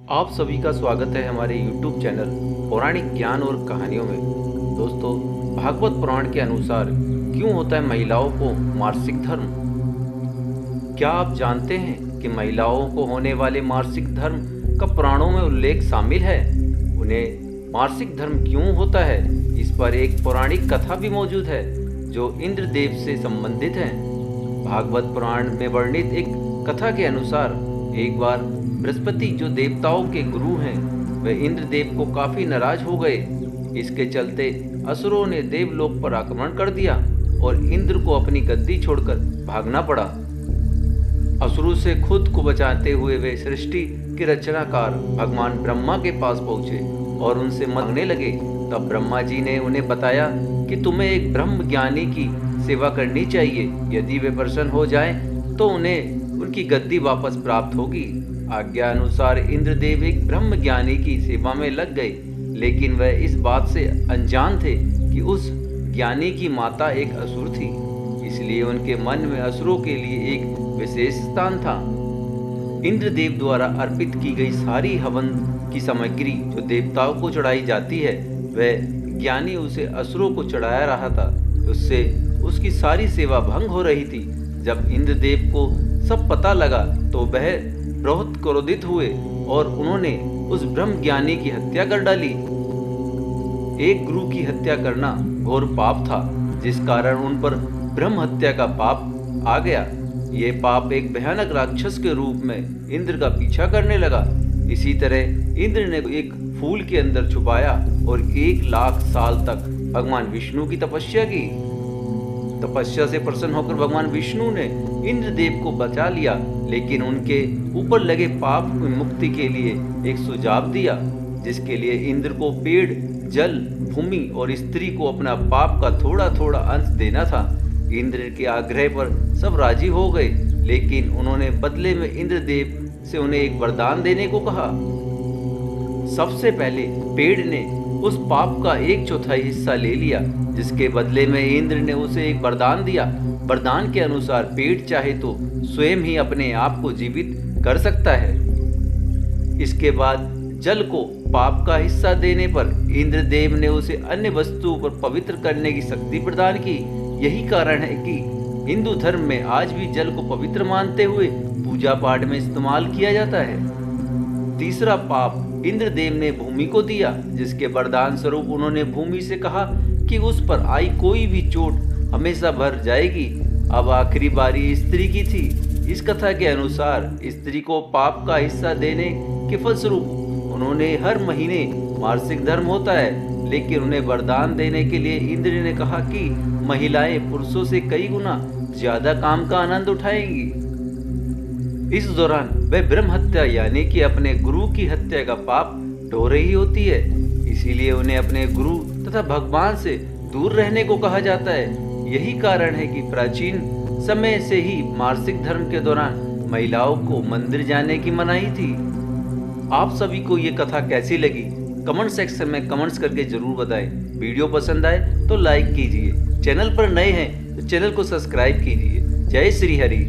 आप सभी का स्वागत है हमारे YouTube चैनल पौराणिक ज्ञान और कहानियों में। दोस्तों, भागवत पुराण के अनुसार क्यों होता है महिलाओं को मासिक धर्म? क्या आप जानते हैं कि महिलाओं को होने वाले मासिक धर्म का पुराणों में उल्लेख शामिल है? उन्हें मासिक धर्म क्यों होता है, इस पर एक पौराणिक कथा भी मौजूद है जो इंद्रदेव से संबंधित है। भागवत पुराण में वर्णित एक कथा के अनुसार एक बार बृहस्पति, जो देवताओं के गुरु हैं, वह इंद्रदेव को काफी नाराज हो गए। इसके चलते असुरों ने देवलोक पर आक्रमण कर दिया और इंद्र को अपनी गद्दी छोड़कर भागना पड़ा। असुरों से खुद को बचाते हुए वे सृष्टि के रचनाकार भगवान ब्रह्मा के पास पहुंचे और उनसे मांगने लगे। तब ब्रह्मा जी ने उन्हें बताया कि तुम्हें एक ब्रह्म ज्ञानी की सेवा करनी चाहिए। यदि वे प्रसन्न हो जाएं, तो उन्हें उनकी गद्दी वापस प्राप्त होगी। आज्ञा अनुसार इंद्रदेव एक ब्रह्म ज्ञानी की सेवा में लग गए, लेकिन वह इस बात से अनजान थे कि उस ज्ञानी की माता एक असुर थी। इसलिए उनके मन में असुरों के लिए एक विशेष स्थान था। इंद्रदेव द्वारा अर्पित की गई सारी हवन की सामग्री जो देवताओं को चढ़ाई जाती है, वह ज्ञानी उसे असुरों को चढ़ाया रहा था। उससे उसकी सारी सेवा भंग हो रही थी। जब इंद्रदेव को सब पता लगा तो वह बहुत क्रोधित हुए और उन्होंने उस ब्रह्म ज्ञानी की हत्या कर डाली। एक गुरु की हत्या करना घोर पाप था, जिस कारण उन पर ब्रह्म हत्या का पाप आ गया। ये पाप एक भयानक राक्षस के रूप में इंद्र का पीछा करने लगा। इसी तरह इंद्र ने एक फूल के अंदर छुपाया और 1,00,000 साल तक भगवान विष्णु की तपस्या की। तपस्या से प्रसन्न होकर भगवान विष्णु ने इंद्रदेव को बचा लिया, लेकिन उनके ऊपर लगे पाप की मुक्ति के लिए एक सुझाव दिया, जिसके लिए इंद्र को पेड़, जल, भूमि और स्त्री को अपना पाप का थोड़ा थोड़ा अंश देना था। इंद्र के आग्रह पर सब राजी हो गए, लेकिन उन्होंने बदले में इंद्रदेव से उन्हें एक वरदान देने को कहा। सबसे पहले पेड़ ने उस पाप का 1/4 हिस्सा ले लिया, जिसके बदले में इंद्र ने उसे एक वरदान दिया। वरदान के अनुसार पेड़ चाहे तो स्वयं ही अपने आप को जीवित कर सकता है। इसके बाद जल को पाप का हिस्सा देने पर इंद्रदेव ने उसे अन्य वस्तुओं पर पवित्र करने की शक्ति प्रदान की। यही कारण है कि हिंदू धर्म में आज भी जल को पवित्र मानते हुए पूजा पाठ में इस्तेमाल किया जाता है। तीसरा पाप इंद्रदेव ने भूमि को दिया, जिसके वरदान स्वरूप उन्होंने भूमि से कहा कि उस पर आई कोई भी चोट हमेशा भर जाएगी। अब आखिरी बारी स्त्री की थी। इस कथा के अनुसार स्त्री को पाप का हिस्सा देने के फलस्वरूप उन्होंने हर महीने मासिक धर्म होता है, लेकिन उन्हें वरदान देने के लिए इंद्र ने कहा कि महिलाएं पुरुषों से कई गुना ज्यादा काम का आनंद उठाएंगी। इस दौरान वह ब्रह्म हत्या यानी कि अपने गुरु की हत्या का पाप ढो रही होती है। इसीलिए उन्हें अपने गुरु तथा भगवान से दूर रहने को कहा जाता है। यही कारण है कि प्राचीन समय से ही मासिक धर्म के दौरान महिलाओं को मंदिर जाने की मनाही थी। आप सभी को ये कथा कैसी लगी, कमेंट सेक्शन में कमेंट्स करके जरूर बताएं। वीडियो पसंद आए तो लाइक कीजिए। चैनल पर नए हैं तो चैनल को सब्सक्राइब कीजिए। जय श्री हरि।